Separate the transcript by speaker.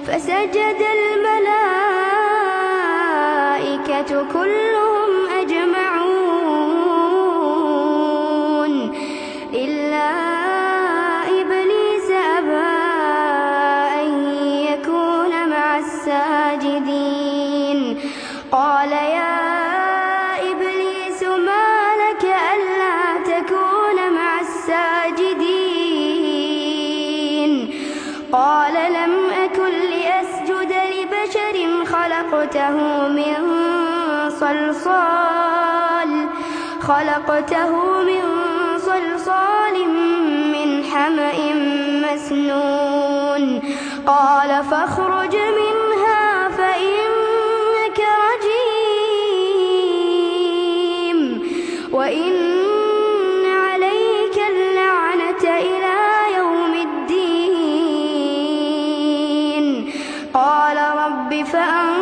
Speaker 1: فسجد الملائكة كلهم أجمعون إلا إبليس أبى أن يكون مع الساجدين. قال يا إبليس ما لك ألا تكون مع الساجدين؟ قال لم أكن لأسجد لبشر خلقته من صلصال من حمأ مسنون. قال فاخرج منها فإنك رجيم وإن عليك اللعنة إلى يوم الدين. قال رب فأنظرني